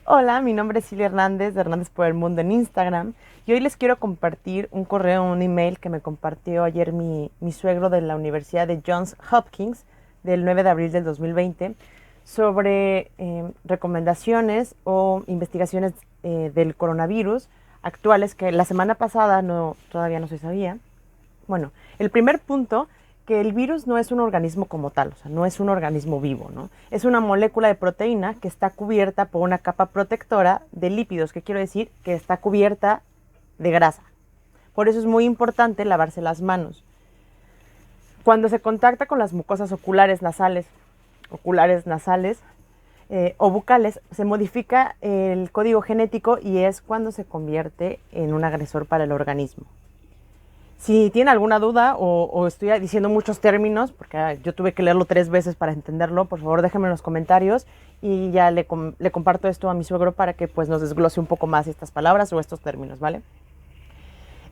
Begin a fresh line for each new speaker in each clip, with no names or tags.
Hola, mi nombre es Silvia Hernández de Hernández por el Mundo en Instagram y hoy les quiero compartir un correo, un email que me compartió ayer mi suegro de la Universidad de Johns Hopkins del 9 de abril del 2020 sobre recomendaciones o investigaciones del coronavirus actuales que la semana pasada todavía no se sabía. Bueno, el primer punto, que el virus no es un organismo como tal, o sea, no es un organismo vivo, ¿no? Es una molécula de proteína que está cubierta por una capa protectora de lípidos, que quiero decir que está cubierta de grasa. Por eso es muy importante lavarse las manos. Cuando se contacta con las mucosas oculares nasales o bucales, se modifica el código genético y es cuando se convierte en un agresor para el organismo. Si tiene alguna duda o estoy diciendo muchos términos, porque yo tuve que leerlo 3 veces para entenderlo, por favor déjenme en los comentarios y ya le comparto esto a mi suegro para que pues nos desglose un poco más estas palabras o estos términos, ¿vale?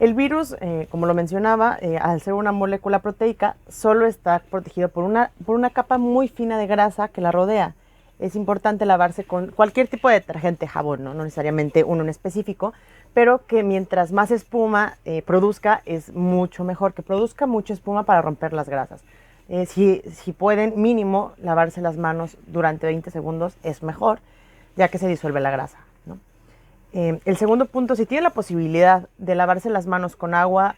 El virus, como lo mencionaba, al ser una molécula proteica, solo está protegido por una capa muy fina de grasa que la rodea. Es importante lavarse con cualquier tipo de detergente, jabón, no necesariamente uno en específico, pero que mientras más espuma produzca, es mucho mejor, que produzca mucha espuma para romper las grasas. Si pueden, mínimo, lavarse las manos durante 20 segundos es mejor, ya que se disuelve la grasa, ¿no? El segundo punto, si tiene la posibilidad de lavarse las manos con agua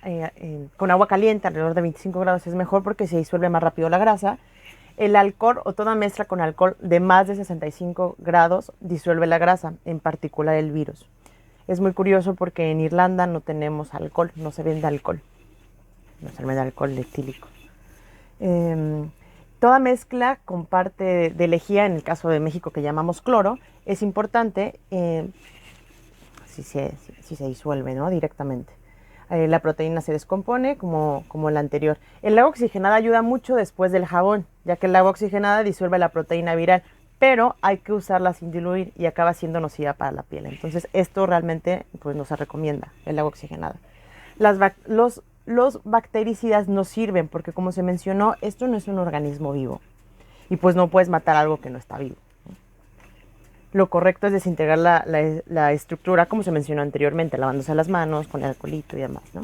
caliente, alrededor de 25 grados, es mejor porque se disuelve más rápido la grasa. El alcohol o toda mezcla con alcohol de más de 65 grados disuelve la grasa, en particular el virus. Es muy curioso porque en Irlanda no tenemos alcohol, no se vende alcohol, no se vende alcohol etílico. Toda mezcla con parte de lejía, en el caso de México que llamamos cloro, es importante si se disuelve, ¿no? Directamente. La proteína se descompone como la anterior. El agua oxigenada ayuda mucho después del jabón, ya que el agua oxigenada disuelve la proteína viral, pero hay que usarla sin diluir y acaba siendo nociva para la piel. Entonces esto realmente pues, no se recomienda, el agua oxigenada. Los bactericidas no sirven porque, como se mencionó, esto no es un organismo vivo y pues no puedes matar algo que no está vivo. Lo correcto es desintegrar la estructura, como se mencionó anteriormente, lavándose las manos con el alcoholito y demás, ¿no?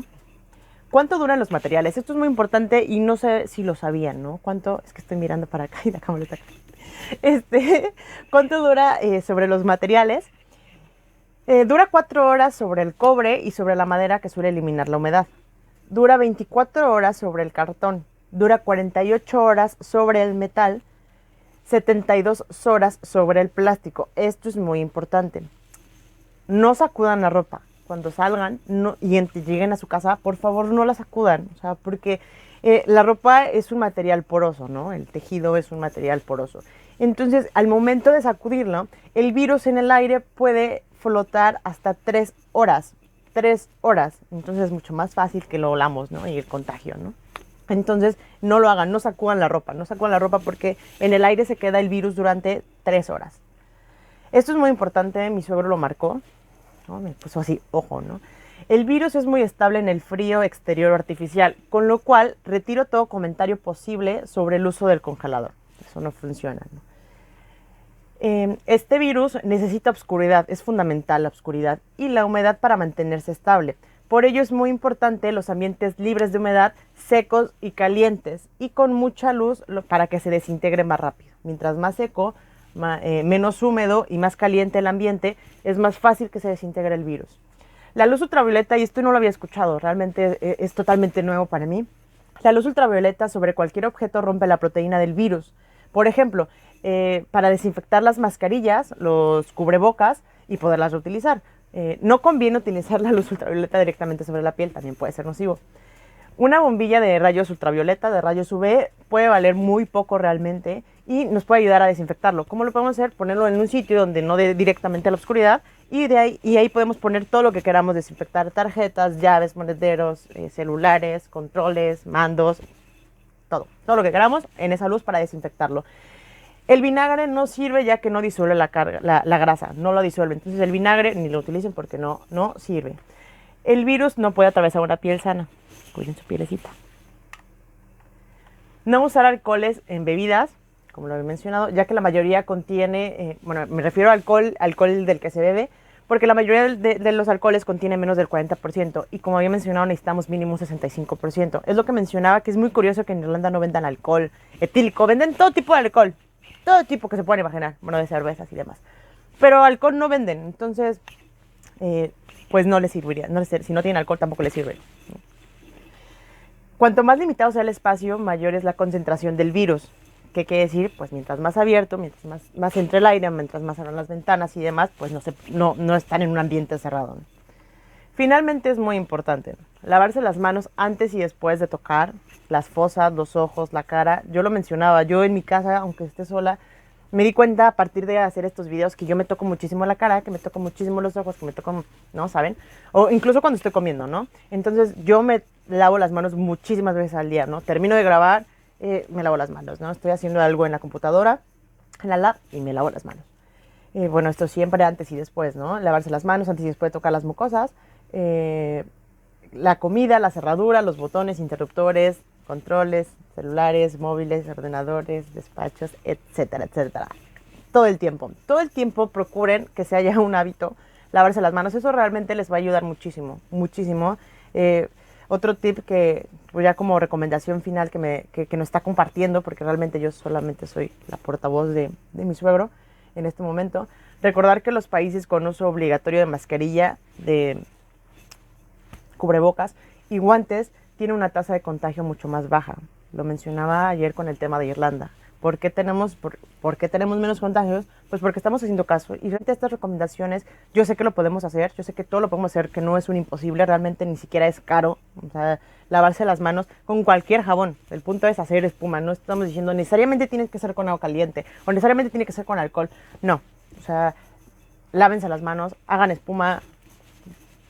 ¿Cuánto duran los materiales? Esto es muy importante y no sé si lo sabían, ¿no? Es que estoy mirando para acá y la cámara está acá. ¿Cuánto dura sobre los materiales? Dura 4 horas sobre el cobre y sobre la madera, que suele eliminar la humedad. Dura 24 horas sobre el cartón. Dura 48 horas sobre el metal. 72 horas sobre el plástico. Esto es muy importante. No sacudan la ropa. Cuando salgan y lleguen a su casa, por favor no la sacudan. O sea, porque la ropa es un material poroso, ¿no? El tejido es un material poroso. Entonces, al momento de sacudirlo, el virus en el aire puede flotar hasta 3 horas. 3 horas. Entonces es mucho más fácil que lo olamos, ¿no? Y el contagio, ¿no? Entonces, no lo hagan, no sacudan la ropa porque en el aire se queda el virus durante 3 horas. Esto es muy importante, mi suegro lo marcó, ¿no? Me puso así, ojo, ¿no? El virus es muy estable en el frío exterior artificial, con lo cual retiro todo comentario posible sobre el uso del congelador. Eso no funciona, ¿no? Este virus necesita oscuridad, es fundamental la oscuridad y la humedad para mantenerse estable. Por ello es muy importante los ambientes libres de humedad, secos y calientes y con mucha luz para que se desintegre más rápido. Mientras más seco, menos húmedo y más caliente el ambiente, es más fácil que se desintegre el virus. La luz ultravioleta, y esto no lo había escuchado, realmente es totalmente nuevo para mí. La luz ultravioleta sobre cualquier objeto rompe la proteína del virus. Por ejemplo, para desinfectar las mascarillas, los cubrebocas y poderlas reutilizar. No conviene utilizar la luz ultravioleta directamente sobre la piel, también puede ser nocivo. Una bombilla de rayos ultravioleta, de rayos UV, puede valer muy poco realmente y nos puede ayudar a desinfectarlo. ¿Cómo lo podemos hacer? Ponerlo en un sitio donde no dé directamente a la oscuridad y ahí podemos poner todo lo que queramos desinfectar: tarjetas, llaves, monederos, celulares, controles, mandos, todo lo que queramos en esa luz para desinfectarlo. El vinagre no sirve ya que no disuelve la grasa, no lo disuelve. Entonces el vinagre ni lo utilicen porque no sirve. El virus no puede atravesar una piel sana. Cuiden su pielecita. No usar alcoholes en bebidas. como lo he mencionado, ya que la mayoría contiene, bueno, me refiero al alcohol del que se bebe, porque la mayoría de los alcoholes contiene menos del 40%, y como había mencionado, necesitamos mínimo un 65%. Es lo que mencionaba, que es muy curioso que en Irlanda no vendan alcohol etílico, venden todo tipo de alcohol, todo tipo que se puedan imaginar, bueno, de cervezas y demás. Pero alcohol no venden, entonces, pues no les serviría, si no tienen alcohol tampoco les sirve. Cuanto más limitado sea el espacio, mayor es la concentración del virus. ¿Qué quiere decir? Pues mientras más abierto, mientras más entre el aire, mientras más abran las ventanas y demás, pues no están en un ambiente cerrado. Finalmente es muy importante lavarse las manos antes y después de tocar las fosas, los ojos, la cara. Yo lo mencionaba, yo en mi casa, aunque esté sola, me di cuenta a partir de hacer estos videos que yo me toco muchísimo la cara, que me toco muchísimo los ojos, que me toco, ¿no? ¿Saben? O incluso cuando estoy comiendo, ¿no? Entonces yo me lavo las manos muchísimas veces al día, ¿no? Termino de grabar, me lavo las manos, ¿no? Estoy haciendo algo en la computadora, en la lab, y me lavo las manos. Bueno, esto siempre antes y después, ¿no? Lavarse las manos antes y después de tocar las mucosas. La comida, la cerradura, los botones, interruptores, controles, celulares, móviles, ordenadores, despachos, etcétera, etcétera. Todo el tiempo procuren que se haya un hábito, lavarse las manos. Eso realmente les va a ayudar muchísimo, muchísimo. Otro tip que, pues ya como recomendación final que nos está compartiendo, porque realmente yo solamente soy la portavoz de mi suegro en este momento, recordar que los países con uso obligatorio de mascarilla, de cubrebocas y guantes tienen una tasa de contagio mucho más baja. Lo mencionaba ayer con el tema de Irlanda. ¿Por qué tenemos menos contagios? Pues porque estamos haciendo caso. Y frente a estas recomendaciones, yo sé que lo podemos hacer, yo sé que todo lo podemos hacer, que no es un imposible, realmente ni siquiera es caro. O sea, lavarse las manos con cualquier jabón. El punto es hacer espuma. No estamos diciendo necesariamente tiene que ser con agua caliente o necesariamente tiene que ser con alcohol. No. O sea, lávense las manos, hagan espuma,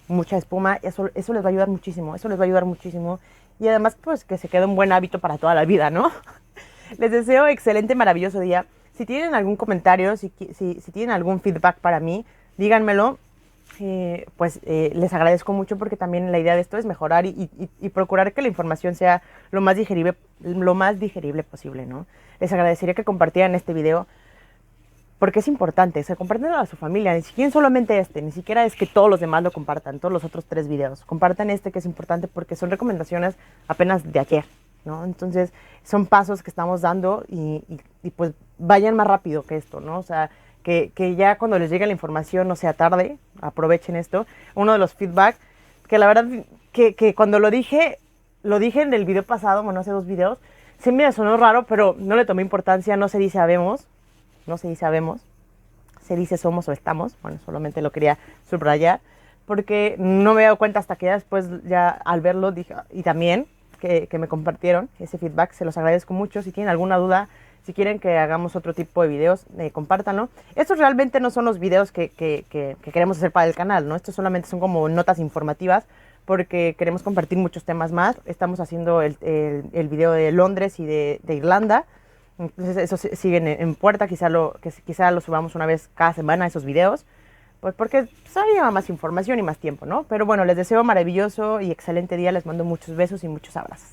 mucha espuma. Eso les va a ayudar muchísimo. Eso les va a ayudar muchísimo. Y además, pues que se quede un buen hábito para toda la vida, ¿no? Les deseo excelente, maravilloso día. Si tienen algún comentario, si tienen algún feedback para mí, díganmelo. Les agradezco mucho porque también la idea de esto es mejorar y procurar que la información sea lo más digerible posible, ¿no? Les agradecería que compartieran este video porque es importante, o sea, compártanlo a su familia, ni siquiera solamente ni siquiera es que todos los demás lo compartan, todos los otros 3 videos. Compartan que es importante porque son recomendaciones apenas de ayer, ¿no? Entonces, son pasos que estamos dando y pues vayan más rápido que esto, ¿no? O sea, que ya cuando les llegue la información no sea tarde, aprovechen esto. Uno de los feedback, que la verdad que cuando lo dije en el video pasado, bueno, hace 2 videos, se me sonó raro, pero no le tomé importancia, no se dice habemos, se dice somos o estamos, bueno, solamente lo quería subrayar, porque no me he dado cuenta hasta que ya después, ya al verlo, dije, y también que me compartieron ese feedback, se los agradezco mucho. Si tienen alguna duda, si quieren que hagamos otro tipo de videos, compártanlo. Estos realmente no son los videos que queremos hacer para el canal, ¿no? Estos solamente son como notas informativas, porque queremos compartir muchos temas más. Estamos haciendo el video de Londres y de Irlanda. Entonces eso sigue en puerta, quizá lo subamos una vez cada semana esos videos, pues porque lleva más información y más tiempo, ¿no? Pero bueno, les deseo maravilloso y excelente día, les mando muchos besos y muchos abrazos.